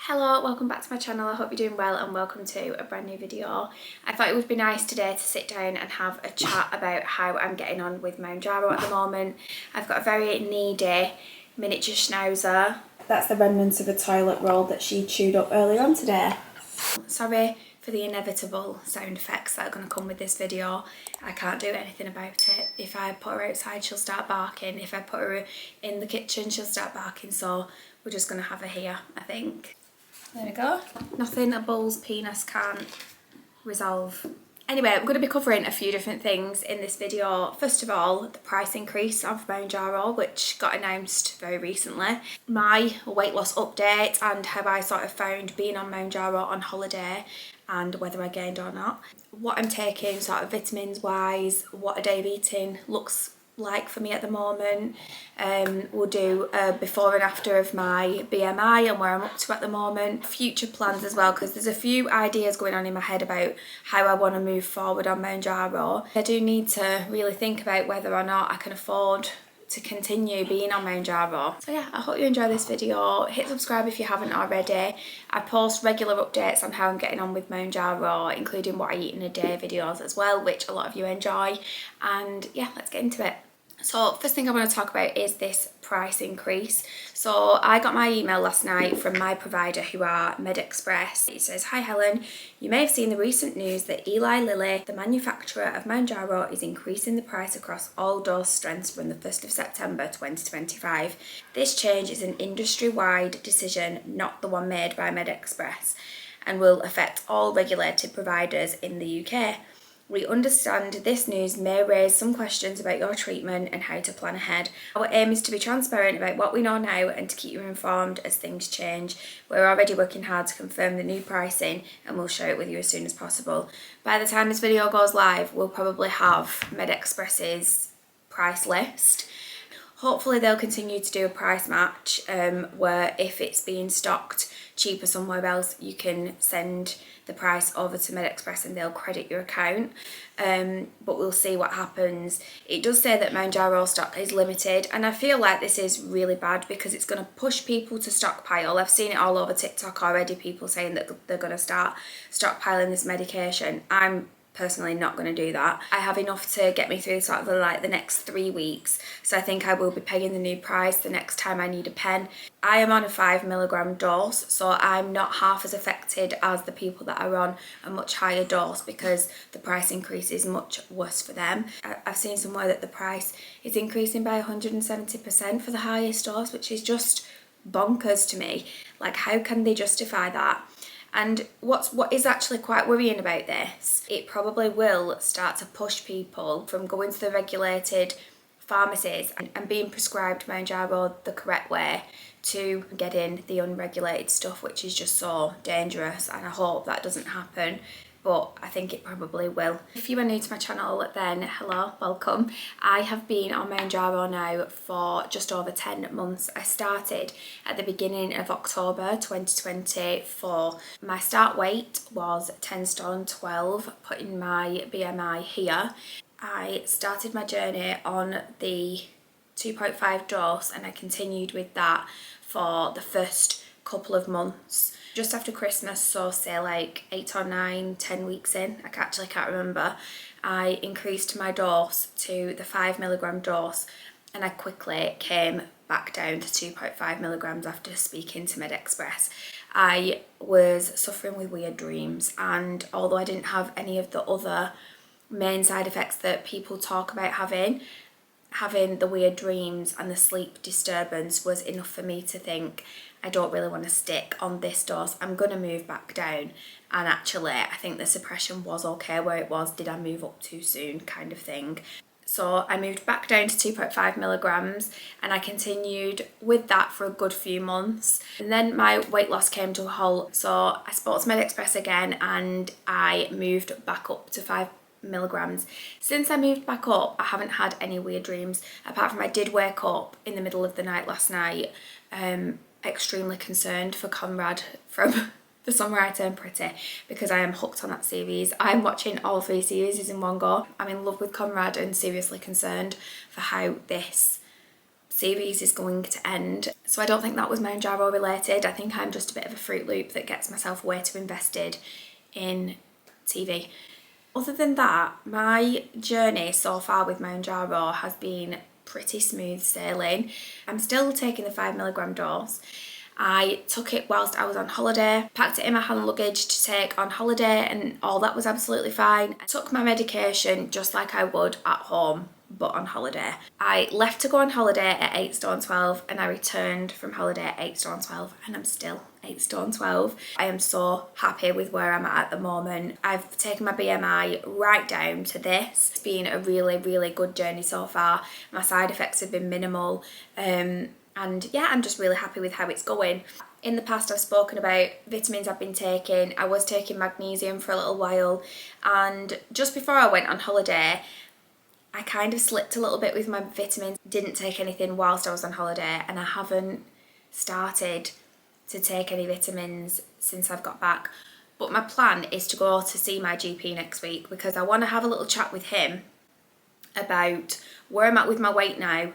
Hello, welcome back to my channel. I hope you're doing well and welcome to a brand new video. I thought it would be nice today to sit down and have a chat about how I'm getting on with Mounjaro at the moment. I've got a very needy miniature schnauzer. That's the remnants of a toilet roll that she chewed up earlier on today. Sorry for the inevitable sound effects that are going to come with this video. I can't do anything about it. If I put her outside, she'll start barking. If I put her in the kitchen, she'll start barking. So we're just going to have her here, I think. There we go. Nothing a bull's penis can't resolve. Anyway, I'm going to be covering a few different things in this video. First of all, the price increase of Mounjaro, which got announced very recently. My weight loss update and how I sort of found being on Mounjaro on holiday and whether I gained or not. What I'm taking sort of vitamins wise, what a day of eating looks like for me at the moment. We'll do a before and after of my BMI and where I'm up to at the moment. Future plans as well, because there's a few ideas going on in my head about how I want to move forward on Mounjaro. I do need to really think about whether or not I can afford to continue being on Mounjaro. So yeah, I hope you enjoy this video. Hit subscribe if you haven't already. I post regular updates on how I'm getting on with Mounjaro, including what I eat in a day videos as well, which a lot of you enjoy. And yeah, let's get into it. So first thing I want to talk about is this price increase. So I got my email last night from my provider, who are MedExpress. It says, "Hi Helen, you may have seen the recent news that Eli Lilly, the manufacturer of Mounjaro, is increasing the price across all dose strengths from the 1st of September 2025. This change is an industry-wide decision, not the one made by MedExpress, and will affect all regulated providers in the UK. We understand this news may raise some questions about your treatment and how to plan ahead. Our aim is to be transparent about what we know now and to keep you informed as things change. We're already working hard to confirm the new pricing and we'll share it with you as soon as possible." By the time this video goes live, we'll probably have MedExpress's price list. Hopefully they'll continue to do a price match where if it's being stocked cheaper somewhere else, you can send the price over to MedExpress and they'll credit your account. But we'll see what happens. It does say that Mounjaro stock is limited, and I feel like this is really bad because it's going to push people to stockpile. I've seen it all over TikTok already, people saying that they're going to start stockpiling this medication. I'm personally not going to do that. I have enough to get me through sort of like the next 3 weeks, so I think I will be paying the new price the next time I need a pen. I am on a 5mg dose, so I'm not half as affected as the people that are on a much higher dose because the price increase is much worse for them. I've seen somewhere that the price is increasing by 170% for the highest dose, which is just bonkers to me. Like, how can they justify that? And what is actually quite worrying about this, it probably will start to push people from going to the regulated pharmacies and being prescribed Mounjaro the correct way to getting the unregulated stuff, which is just so dangerous, and I hope that doesn't happen. But I think it probably will. If you are new to my channel, then hello, welcome. I have been on Mounjaro now for just over 10 months. I started at the beginning of October 2024. My start weight was 10 stone 12, putting my BMI here. I started my journey on the 2.5 dose and I continued with that for the first couple of months. Just after Christmas, so say like 8 or 9, 10 weeks in, I actually can't remember, I increased my dose to the 5mg dose and I quickly came back down to 2.5mg after speaking to MedExpress. I was suffering with weird dreams, and although I didn't have any of the other main side effects that people talk about having the weird dreams and the sleep disturbance was enough for me to think, I don't really want to stick on this dose. I'm going to move back down. And actually, I think the suppression was okay where it was. Did I move up too soon, kind of thing? So I moved back down to 2.5mg and I continued with that for a good few months. And then my weight loss came to a halt. So I spoke to MedExpress again and I moved back up to 5mg. Since I moved back up, I haven't had any weird dreams, apart from I did wake up in the middle of the night last night extremely concerned for Conrad from The Summer I Turned Pretty, because I am hooked on that series. I'm watching all 3 series in one go. I'm in love with Conrad and seriously concerned for how this series is going to end. So I don't think that was Mounjaro related. I think I'm just a bit of a Fruit Loop that gets myself way too invested in TV. Other than that, my journey so far with Mounjaro has been pretty smooth sailing. I'm still taking the 5mg dose. I took it whilst I was on holiday, packed it in my hand luggage to take on holiday, and all that was absolutely fine. I took my medication just like I would at home, but on holiday. I left to go on holiday at 8 stone 12 and I returned from holiday at 8 stone 12 and I'm still 8 stone 12. I am so happy with where I'm at the moment. I've taken my BMI right down to this. It's been a really, really good journey so far. My side effects have been minimal. And yeah, I'm just really happy with how it's going. In the past, I've spoken about vitamins I've been taking. I was taking magnesium for a little while, and just before I went on holiday, I kind of slipped a little bit with my vitamins. Didn't take anything whilst I was on holiday, and I haven't started to take any vitamins since I've got back. But my plan is to go to see my GP next week because I want to have a little chat with him about where I'm at with my weight now,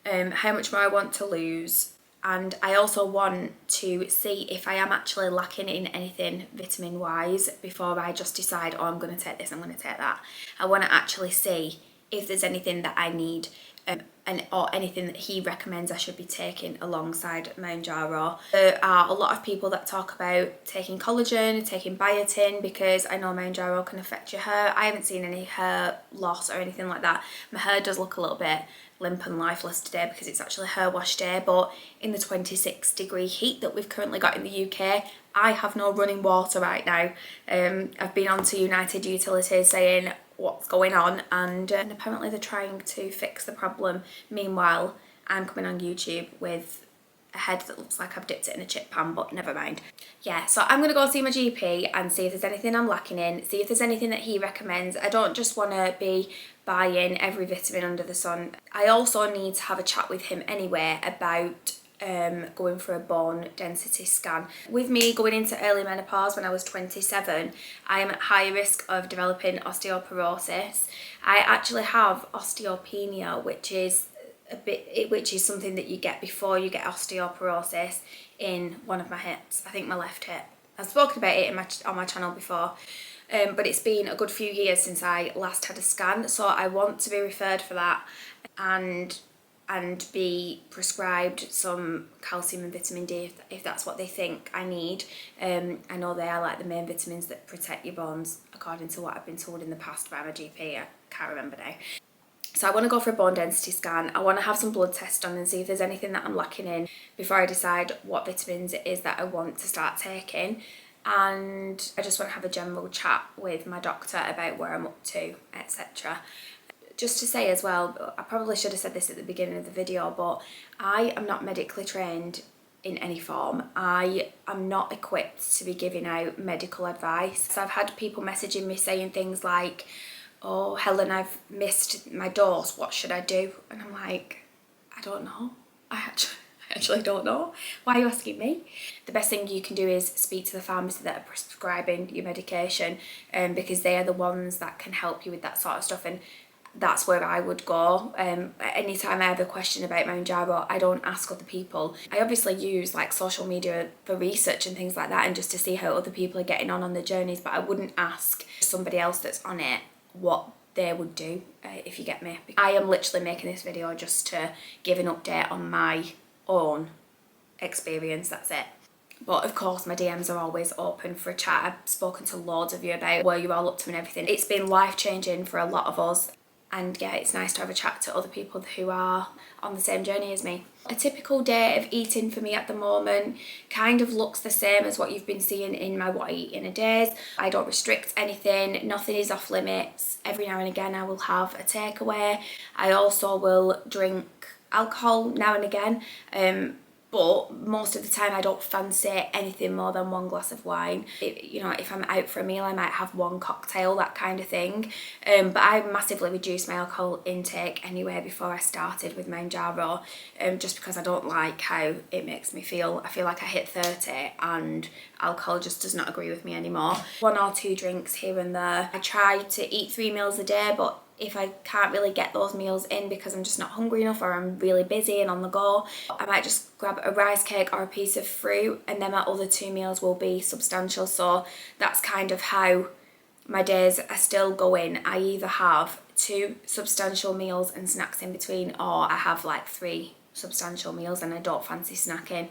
how much more I want to lose, and I also want to see if I am actually lacking in anything vitamin wise before I just decide, oh, I'm going to take this, I'm going to take that. I want to actually see if there's anything that I need or anything that he recommends I should be taking alongside Mounjaro. There are a lot of people that talk about taking collagen, taking biotin, because I know Mounjaro can affect your hair. I haven't seen any hair loss or anything like that. My hair does look a little bit limp and lifeless today because it's actually hair wash day, but in the 26-degree heat that we've currently got in the UK, I have no running water right now. I've been on to United Utilities saying what's going on, and apparently they're trying to fix the problem. Meanwhile, I'm coming on YouTube with a head that looks like I've dipped it in a chip pan, but never mind. Yeah, so I'm going to go see my GP and see if there's anything I'm lacking in, see if there's anything that he recommends. I don't just want to be buying every vitamin under the sun. I also need to have a chat with him anyway about going for a bone density scan. With me going into early menopause when I was 27, I am at high risk of developing osteoporosis. I actually have osteopenia, which is something that you get before you get osteoporosis in one of my hips. I think my left hip. I've spoken about it on my channel before, but it's been a good few years since I last had a scan, so I want to be referred for that and be prescribed some calcium and vitamin D if that's what they think I need. I know they are like the main vitamins that protect your bones, according to what I've been told in the past by my GP. I can't remember now. So I want to go for a bone density scan. I want to have some blood tests done and see if there's anything that I'm lacking in before I decide what vitamins it is that I want to start taking. And I just want to have a general chat with my doctor about where I'm up to, etc. Just to say as well, I probably should have said this at the beginning of the video, but I am not medically trained in any form. I am not equipped to be giving out medical advice. So I've had people messaging me saying things like, oh, Helen, I've missed my dose, what should I do? And I'm like, I don't know. I actually don't know. Why are you asking me? The best thing you can do is speak to the pharmacy that are prescribing your medication, because they are the ones that can help you with that sort of stuff, and that's where I would go. Anytime I have a question about Mounjaro, I don't ask other people. I obviously use like social media for research and things like that, and just to see how other people are getting on their journeys, but I wouldn't ask somebody else that's on it what they would do, if you get me. I am literally making this video just to give an update on my own experience, that's it. But of course my DMs are always open for a chat. I've spoken to loads of you about where you're all up to and everything. It's been life-changing for a lot of us, and yeah, it's nice to have a chat to other people who are on the same journey as me. A typical day of eating for me at the moment kind of looks the same as what you've been seeing in my what I eat in a days. I don't restrict anything, nothing is off limits. Every now and again I will have a takeaway. I also will drink alcohol now and again, but most of the time I don't fancy anything more than one glass of wine. You know, if I'm out for a meal I might have one cocktail, that kind of thing. But I massively reduced my alcohol intake anyway before I started with Mounjaro, just because I don't like how it makes me feel. I feel like I hit 30 and alcohol just does not agree with me anymore. 1 or 2 drinks here and there. I try to eat 3 meals a day, but if I can't really get those meals in because I'm just not hungry enough or I'm really busy and on the go, I might just grab a rice cake or a piece of fruit, and then my other 2 meals will be substantial. So that's kind of how my days are still going. I either have 2 substantial meals and snacks in between, or I have like 3 substantial meals and I don't fancy snacking.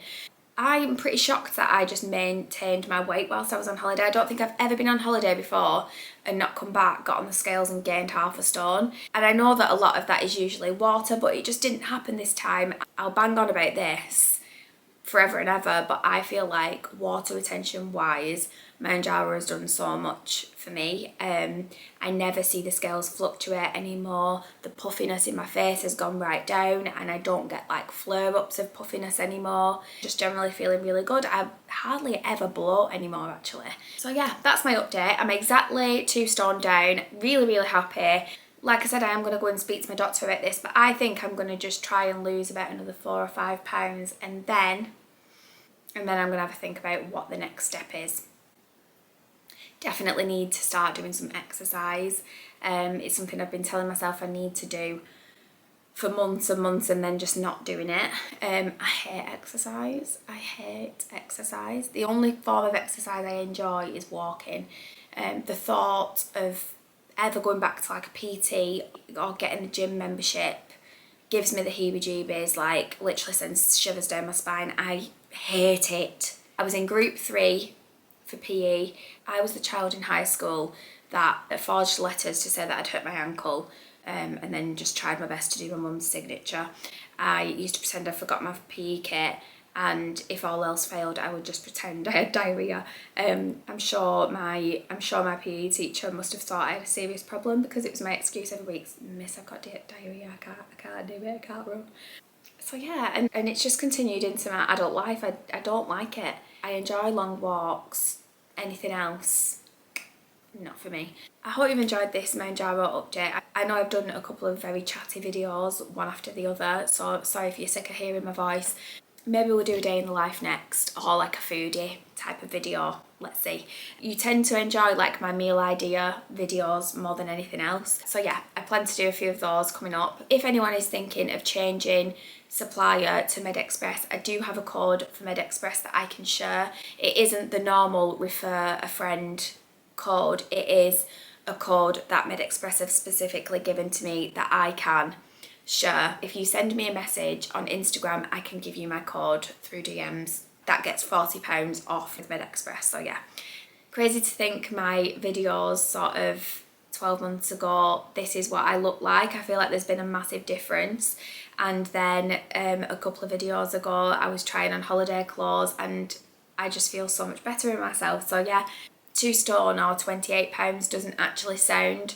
I'm pretty shocked that I just maintained my weight whilst I was on holiday. I don't think I've ever been on holiday before and not come back, got on the scales and gained half a stone. And I know that a lot of that is usually water, but it just didn't happen this time. I'll bang on about this forever and ever, but I feel like water retention wise, Mounjaro has done so much for me. I never see the scales fluctuate anymore. The puffiness in my face has gone right down and I don't get like flare-ups of puffiness anymore. Just generally feeling really good. I hardly ever bloat anymore actually. So yeah, that's my update. I'm exactly 2 stone down, really happy. Like I said, I am going to go and speak to my doctor about this, but I think I'm going to just try and lose about another 4 or 5 pounds and then I'm going to have a think about what the next step is. Definitely need to start doing some exercise. It's something I've been telling myself I need to do for months and months and then just not doing it. I hate exercise. The only form of exercise I enjoy is walking. The thought of ever going back to like a PT or getting a gym membership gives me the heebie-jeebies, like literally sends shivers down my spine. I hate it. I was in group 3 for PE. I was the child in high school that forged letters to say that I'd hurt my ankle, and then just tried my best to do my mum's signature. I used to pretend I forgot my PE kit, and if all else failed I would just pretend I had diarrhoea. I'm sure my PE teacher must have thought I had a serious problem because it was my excuse every week. Miss, I've got diarrhoea, I can't do it, I can't run. So yeah, and it's just continued into my adult life. I don't like it. I enjoy long walks. Anything else, not for me. I hope you've enjoyed this Mounjaro update. I know I've done a couple of very chatty videos, one after the other, so sorry if you're sick of hearing my voice. Maybe we'll do a day in the life next, or like a foodie type of video, let's see. You tend to enjoy like my meal idea videos more than anything else. So yeah, I plan to do a few of those coming up. If anyone is thinking of changing supplier to MedExpress, I do have a code for MedExpress that I can share. It isn't the normal refer a friend code, it is a code that MedExpress have specifically given to me that I can share. If you send me a message on Instagram, I can give you my code through DMs. That gets £40 off with MedExpress. So yeah, crazy to think my videos sort of 12 months ago, this is what I look like. I feel like there's been a massive difference. And then a couple of videos ago, I was trying on holiday clothes and I just feel so much better in myself. So yeah, 2 stone or £28 doesn't actually sound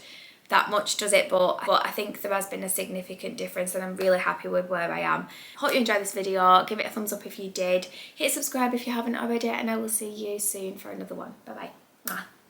that much, does it? But I think there has been a significant difference and I'm really happy with where I am. Hope you enjoyed this video. Give it a thumbs up if you did. Hit subscribe if you haven't already, and I will see you soon for another one. Bye bye.